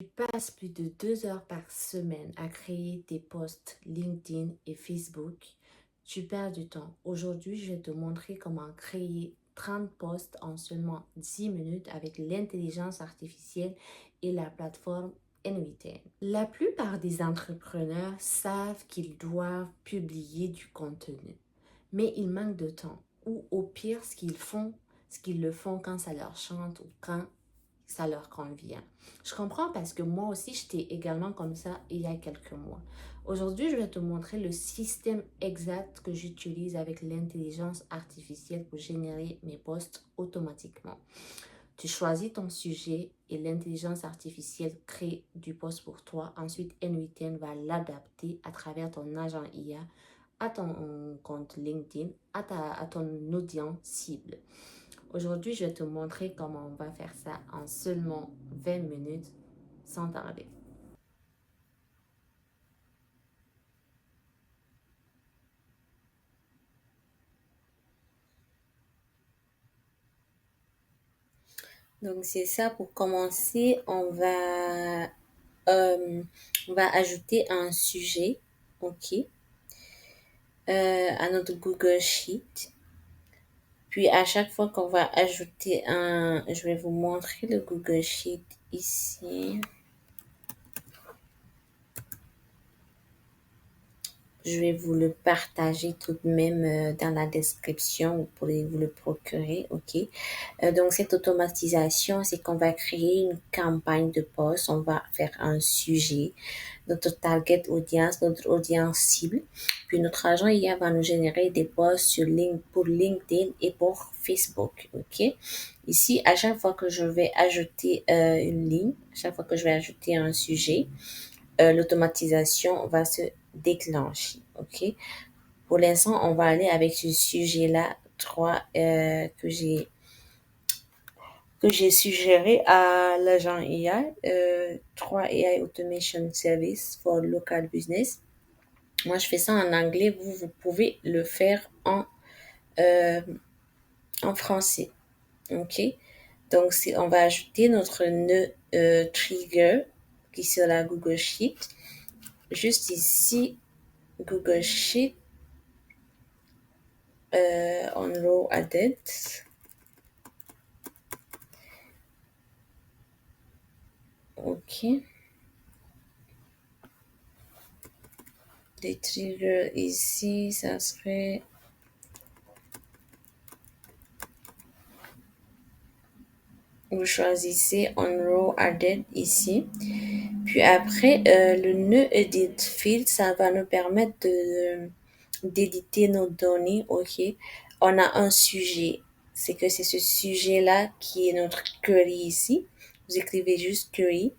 Tu passes plus de 2 heures par semaine à créer tes posts LinkedIn et Facebook, tu perds du temps. Aujourd'hui, je vais te montrer comment créer 30 posts en seulement 10 minutes avec l'intelligence artificielle et la plateforme N8N. La plupart des entrepreneurs savent qu'ils doivent publier du contenu, mais ils manquent de temps. Ou au pire, ce qu'ils le font quand ça leur chante ou quand ça leur convient. Je comprends parce que moi aussi, j'étais également comme ça il y a quelques mois. Aujourd'hui, je vais te montrer le système exact que j'utilise avec l'intelligence artificielle pour générer mes posts automatiquement. Tu choisis ton sujet et l'intelligence artificielle crée du post pour toi. Ensuite, N8N va l'adapter à travers ton agent IA, à ton compte LinkedIn, à ton audience cible. Aujourd'hui, je vais te montrer comment on va faire ça en seulement 20 minutes sans tarder. Donc, c'est ça. Pour commencer, on va ajouter un sujet, OK, à notre Google Sheet. Puis, à chaque fois qu'on va ajouter je vais vous montrer le Google Sheet ici. Je vais vous le partager tout de même dans la description. Vous pourrez vous le procurer, OK? Donc, cette automatisation, c'est qu'on va créer une campagne de post. On va faire un sujet, notre target audience, notre audience cible. Puis, notre agent IA va nous générer des posts pour LinkedIn et pour Facebook, OK? Ici, à chaque fois que je vais ajouter une ligne, à chaque fois que je vais ajouter un sujet, l'automatisation va se déclencher, OK? Pour l'instant, on va aller avec ce sujet-là, 3 que j'ai suggéré à l'agent AI, 3 AI Automation Service for Local Business. Moi, je fais ça en anglais. Vous pouvez le faire euh, en français, OK? Donc, on va ajouter notre nœud trigger qui est sur la Google Sheet. Juste ici, Google Sheet, on row added. OK. Les triggers ici, ça serait... Vous choisissez on row added ici. Puis après, le nœud edit field, ça va nous permettre d'éditer nos données. OK. On a un sujet. C'est ce sujet-là qui est notre query ici. Vous écrivez juste query.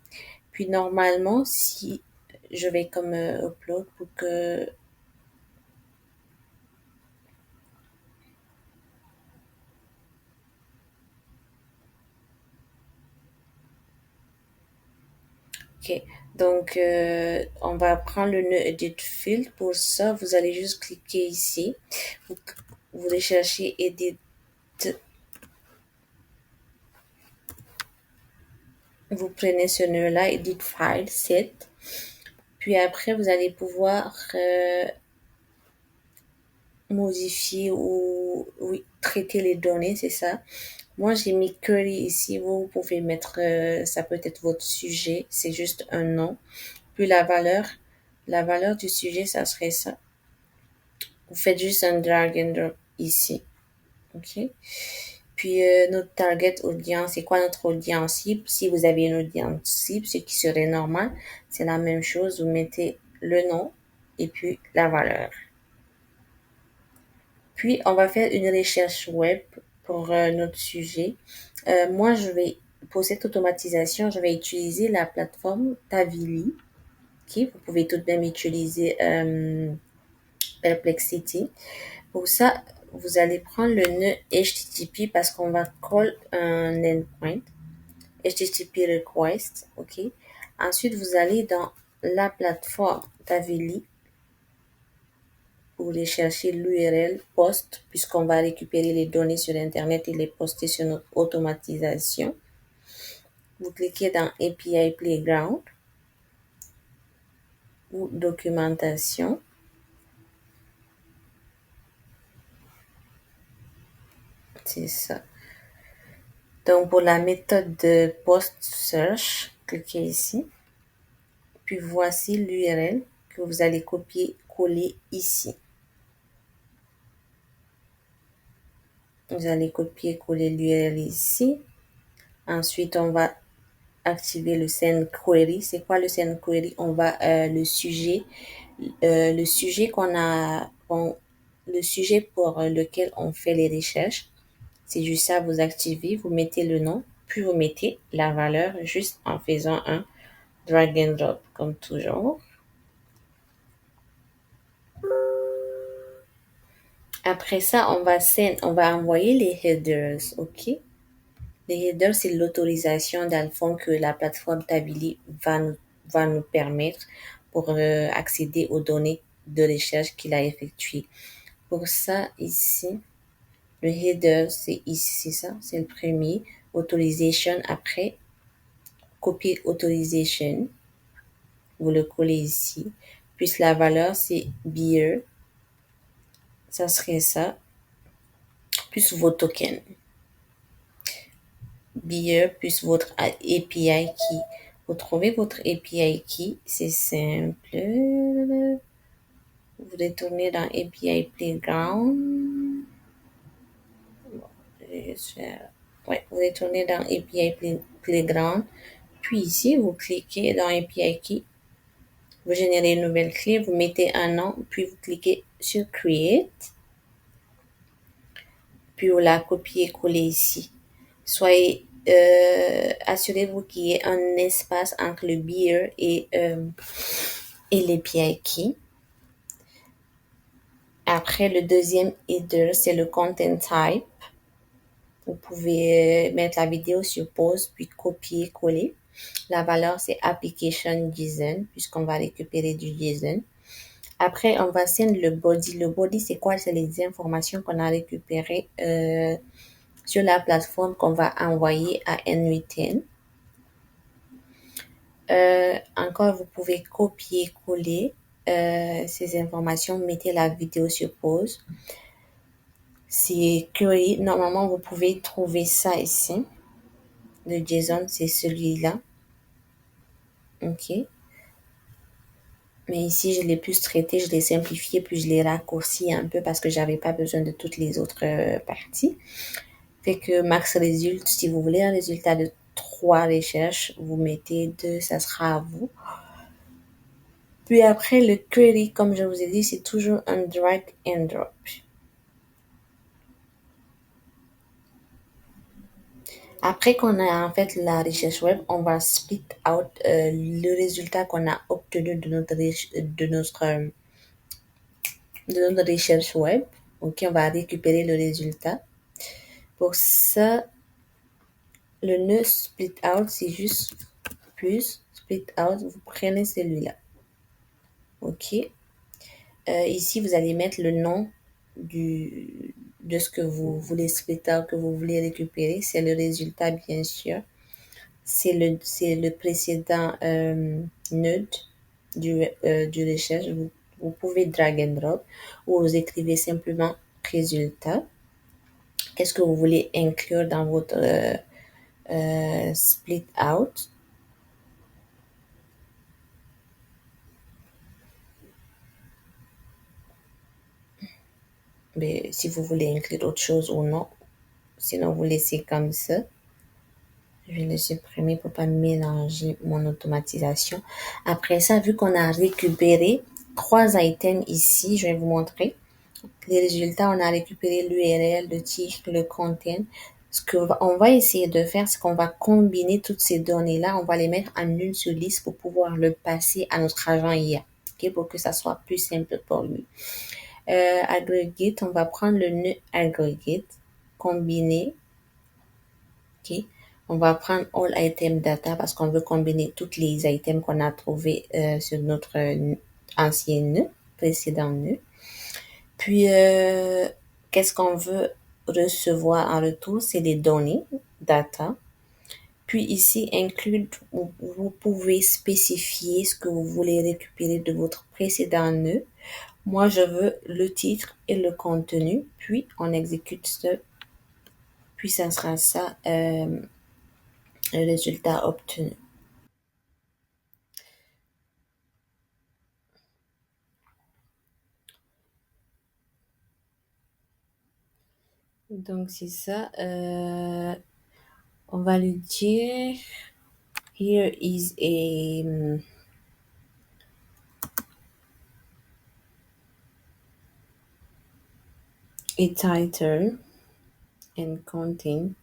Puis normalement, si je vais comme upload pour que... OK. Donc, on va prendre le nœud edit field. Pour ça, vous allez juste cliquer ici. Vous allez chercher edit. Vous prenez ce nœud-là, edit file, set. Puis après, vous allez pouvoir modifier ou oui, traiter les données, c'est ça. Moi, j'ai mis query ici. Vous pouvez mettre, ça peut être votre sujet. C'est juste un nom. Puis la valeur du sujet, ça serait ça. Vous faites juste un drag and drop ici. OK? Puis notre target audience, c'est quoi notre audience cible? Si vous avez une audience cible, ce qui serait normal, c'est la même chose. Vous mettez le nom et puis la valeur. Puis on va faire une recherche web pour notre sujet. Moi, pour cette automatisation, je vais utiliser la plateforme Tavily. Okay? Vous pouvez tout de même utiliser Perplexity. Pour ça, vous allez prendre le nœud HTTP parce qu'on va call un endpoint. HTTP request, OK. Ensuite, vous allez dans la plateforme Tavily pour aller chercher l'URL post puisqu'on va récupérer les données sur Internet et les poster sur notre automatisation. vous cliquez dans API Playground ou documentation. C'est ça. Donc, pour la méthode de post search, cliquez ici. Puis voici l'URL que vous allez copier-coller ici. Vous allez copier-coller l'URL ici. Ensuite, on va activer le send query. C'est quoi le send query? On va le sujet le sujet pour lequel on fait les recherches. C'est juste ça, vous activez, vous mettez le nom, puis vous mettez la valeur juste en faisant un drag and drop comme toujours. Après ça, on va envoyer les headers, ok? Les headers, c'est l'autorisation dans le fond que la plateforme Tabili va nous permettre pour accéder aux données de recherche qu'il a effectuées. Pour ça, ici, le header, c'est ici, c'est ça, c'est le premier. Authorization, après, copy authorization, vous le collez ici. Puis la valeur, c'est beer, ça serait ça, plus vos tokens. Beer plus votre API key. Vous trouvez votre API key, c'est simple. Vous retournez dans API Playground. Ouais, vous retournez dans API Playground. Puis ici, vous cliquez dans API Key. Vous générez une nouvelle clé, vous mettez un nom, puis vous cliquez sur Create. Puis vous la copiez-collez ici. Soyez assurez-vous qu'il y ait un espace entre le beer et l'API Key. Après, le deuxième header, c'est le content type. Vous pouvez mettre la vidéo sur pause, puis copier-coller. La valeur, c'est application JSON, puisqu'on va récupérer du JSON. Après, on va send le body. Le body, c'est quoi? C'est les informations qu'on a récupérées sur la plateforme qu'on va envoyer à N8N. Encore, vous pouvez copier-coller ces informations, mettez la vidéo sur pause. C'est query. Normalement, vous pouvez trouver ça ici. Le JSON, c'est celui-là. OK. Mais ici, je l'ai plus traité, je l'ai simplifié, puis je l'ai raccourci un peu parce que j'avais pas besoin de toutes les autres parties. Fait que max result, si vous voulez un résultat de 3 recherches, vous mettez 2, ça sera à vous. Puis après, le query, comme je vous ai dit, c'est toujours un drag and drop. Après qu'on a en fait la recherche web, on va split out le résultat qu'on a obtenu de notre recherche web. Ok, on va récupérer le résultat. Pour ça, le nœud split out, c'est juste plus split out. Vous prenez celui-là. Ok. Ici, vous allez mettre le nom de ce que vous voulez split out, que vous voulez récupérer. C'est le résultat, bien sûr. C'est le précédent node du recherche. Vous pouvez drag and drop ou vous écrivez simplement résultat. Qu'est-ce que vous voulez inclure dans votre split out? Mais si vous voulez inclure autre chose ou non, sinon vous laissez comme ça. Je vais le supprimer pour pas mélanger mon automatisation. Après ça, vu qu'on a récupéré 3 items ici, je vais vous montrer. Les résultats, on a récupéré l'URL, le titre, le content. Ce qu'on va essayer de faire, c'est qu'on va combiner toutes ces données-là. On va les mettre en une seule liste pour pouvoir le passer à notre agent IA, okay, pour que ça soit plus simple pour lui. Aggregate, on va prendre le nœud aggregate, combiner. Okay. On va prendre all item data parce qu'on veut combiner toutes les items qu'on a trouvés sur notre ancien nœud, précédent nœud. Puis, qu'est-ce qu'on veut recevoir en retour? C'est les données, data. Puis ici, include, vous pouvez spécifier ce que vous voulez récupérer de votre précédent nœud. Moi, je veux le titre et le contenu. Puis, on exécute ce. Puis, ça sera ça, le résultat obtenu. Donc, c'est ça. On va lui dire, here is a title and content.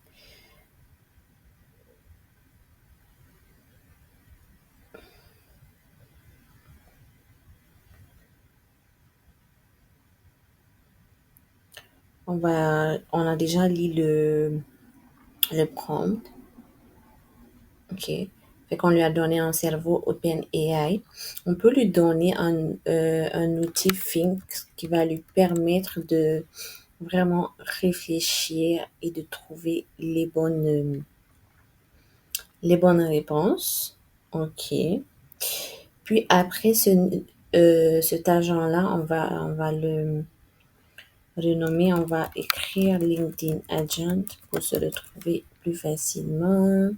On a déjà lu le prompt. Ok. Fait qu'on lui a donné un cerveau OpenAI. On peut lui donner un outil Think qui va lui permettre de vraiment réfléchir et de trouver les bonnes réponses. Ok. Puis après cet agent-là, on va le renommer, on va écrire LinkedIn Agent pour se retrouver plus facilement.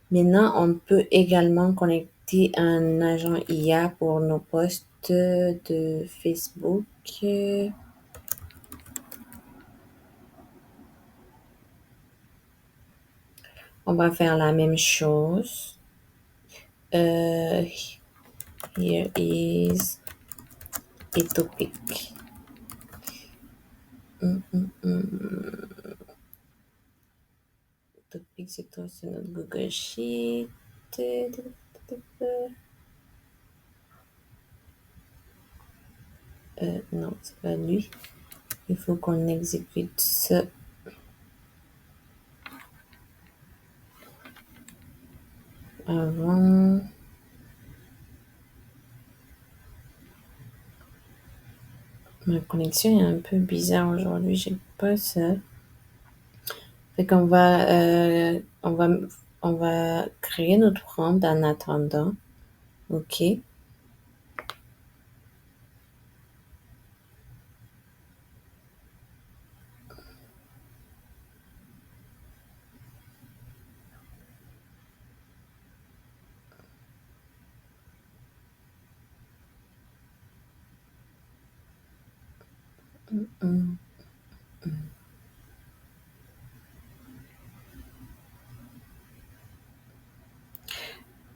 Maintenant, on peut également connecter un agent IA pour nos posts de Facebook. On va faire la même chose. Here is a topic. Topic, c'est toi, c'est notre Google Sheet. Non, c'est pas lui. Il faut qu'on exécute ça avant. Ma connexion est un peu bizarre aujourd'hui, j'ai pas ça. Fait qu'on va, on va créer notre prompt en attendant. OK.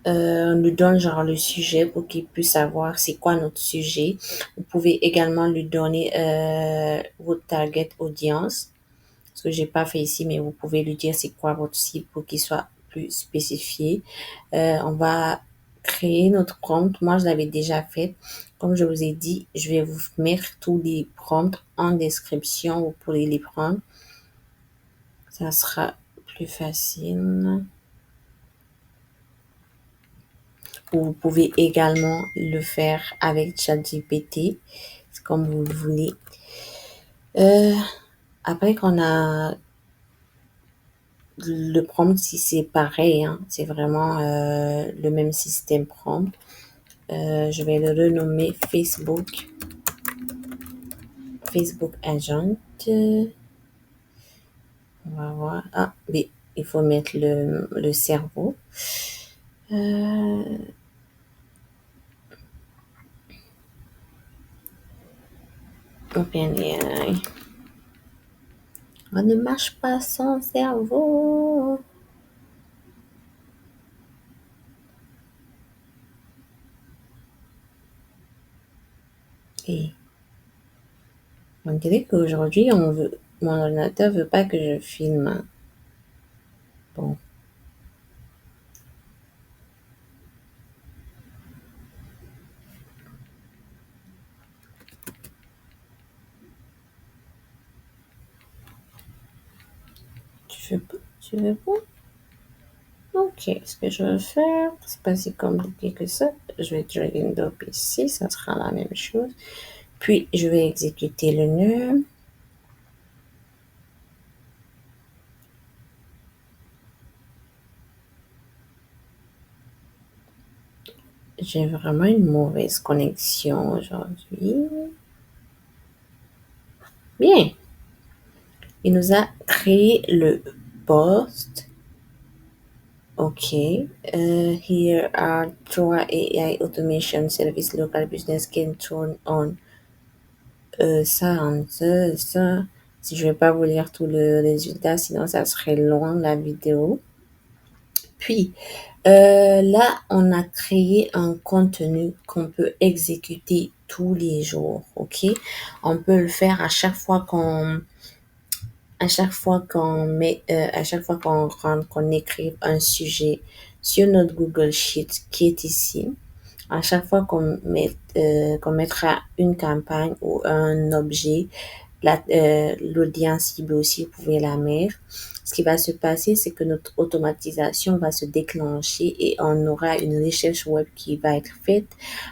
On lui donne genre le sujet pour qu'il puisse savoir c'est quoi notre sujet. Vous pouvez également lui donner votre target audience. Ce que j'ai pas fait ici, mais vous pouvez lui dire c'est quoi votre cible pour qu'il soit plus spécifié. On va créer notre prompt. Moi, je l'avais déjà fait. Comme je vous ai dit, je vais vous mettre tous les prompts en description. Vous pourrez les prendre. Ça sera plus facile. Vous pouvez également le faire avec ChatGPT. C'est comme vous le voulez. Après qu'on a le prompt, si c'est pareil, hein, c'est vraiment le même système prompt. Je vais le renommer Facebook Agent. On va voir. Ah, oui, il faut mettre le cerveau. OpenAI. On ne marche pas sans cerveau. Et on dirait qu'aujourd'hui, mon ordinateur veut pas que je filme. Bon. Tu veux pas? Ok, ce que je vais faire, c'est pas si compliqué que ça. Je vais drag and drop ici, ça sera la même chose. Puis, je vais exécuter le nœud. J'ai vraiment une mauvaise connexion aujourd'hui. Bien. Il nous a créé le post. OK. Here are Troa AI Automation Service Local Business can turn on. Ça. Si je vais pas vous lire tout le résultat, sinon ça serait long la vidéo. Puis, là, on a créé un contenu qu'on peut exécuter tous les jours, OK? On peut le faire à chaque fois qu'on rentre, qu'on écrive un sujet sur notre Google Sheet qui est ici. À chaque fois qu'on mettra une campagne ou un objet, l'audience cible aussi, vous pouvez la mettre. Ce qui va se passer, c'est que notre automatisation va se déclencher et on aura une recherche web qui va être faite.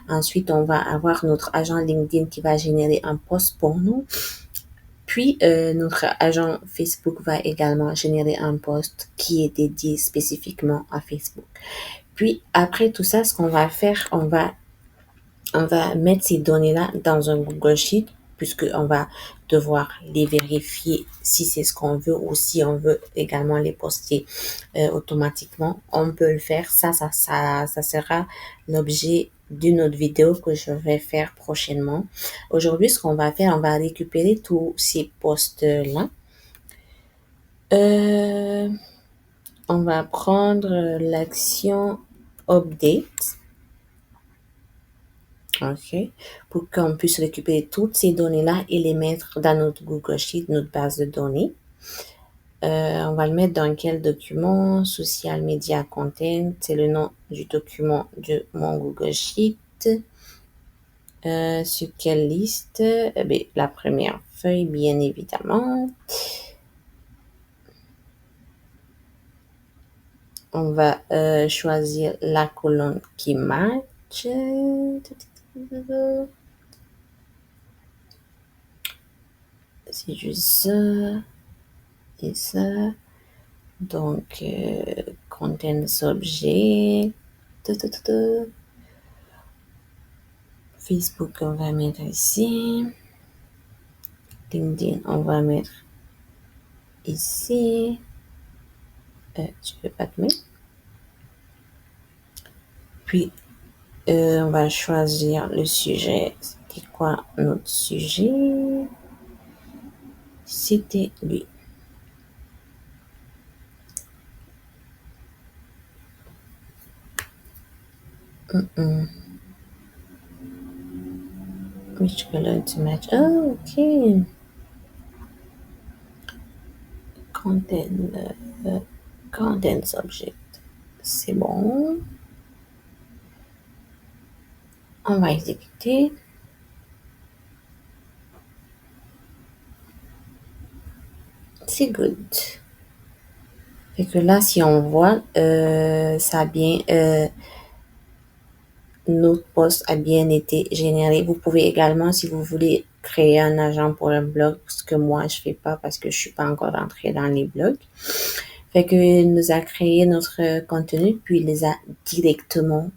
Ensuite, on va avoir notre agent LinkedIn qui va générer un post pour nous. Puis, notre agent Facebook va également générer un post qui est dédié spécifiquement à Facebook. Puis, après tout ça, ce qu'on va faire, on va mettre ces données-là dans un Google Sheet puisqu'on va devoir les vérifier si c'est ce qu'on veut ou si on veut également les poster automatiquement. On peut le faire. Ça sera l'objet d'une autre vidéo que je vais faire prochainement. Aujourd'hui, ce qu'on va faire, on va récupérer tous ces posts-là. On va prendre l'action Update. OK, pour qu'on puisse récupérer toutes ces données-là et les mettre dans notre Google Sheet, notre base de données. On va le mettre dans quel document? Social Media Content, c'est le nom du document de mon Google Sheet. Sur quelle liste? La première feuille, bien évidemment. On va choisir la colonne qui match. C'est juste ça et ça. Donc, content subject. Facebook, on va mettre ici. LinkedIn, on va mettre ici. Tu peux pas te mettre. Puis, on va choisir le sujet. C'était quoi notre sujet? C'était lui. Which color to match? Oh, ok. Content subject. C'est bon. On va exécuter. C'est good. Fait que là, si on voit, ça a bien, notre post a bien été généré. Vous pouvez également, si vous voulez, créer un agent pour un blog, ce que moi, je fais pas parce que je suis pas encore entrée dans les blogs. Fait que il nous a créé notre contenu, puis il les a directement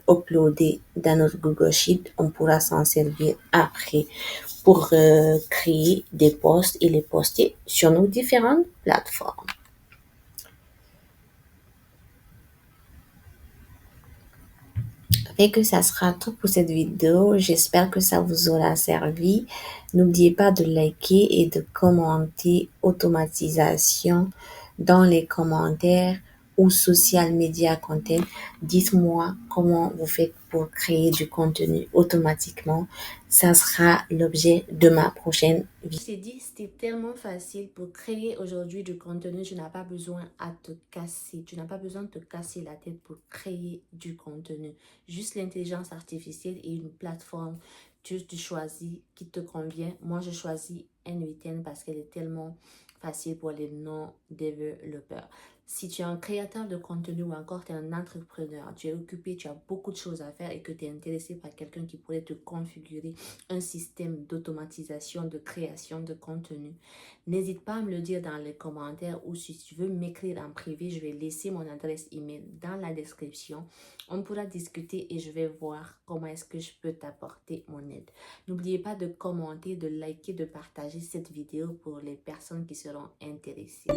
uploadés dans notre Google Sheet. On pourra s'en servir après pour créer des posts et les poster sur nos différentes plateformes. Fait que ça sera tout pour cette vidéo. J'espère que ça vous aura servi. N'oubliez pas de liker et de commenter automatisation dans les commentaires ou social media content. Dites-moi comment vous faites pour créer du contenu automatiquement. Ça sera l'objet de ma prochaine vidéo. Je t'ai dit, c'était tellement facile pour créer aujourd'hui du contenu. Tu n'as pas besoin à te casser. Tu n'as pas besoin de te casser la tête pour créer du contenu. Juste l'intelligence artificielle et une plateforme. Tu choisis qui te convient. Moi, je choisis N8N parce qu'elle est tellement facile pour les non-développeurs. Si tu es un créateur de contenu ou encore tu es un entrepreneur, tu es occupé, tu as beaucoup de choses à faire et que tu es intéressé par quelqu'un qui pourrait te configurer un système d'automatisation, de création de contenu, n'hésite pas à me le dire dans les commentaires ou si tu veux m'écrire en privé, je vais laisser mon adresse email dans la description. On pourra discuter et je vais voir comment est-ce que je peux t'apporter mon aide. N'oubliez pas de commenter, de liker, de partager cette vidéo pour les personnes qui seront intéressées.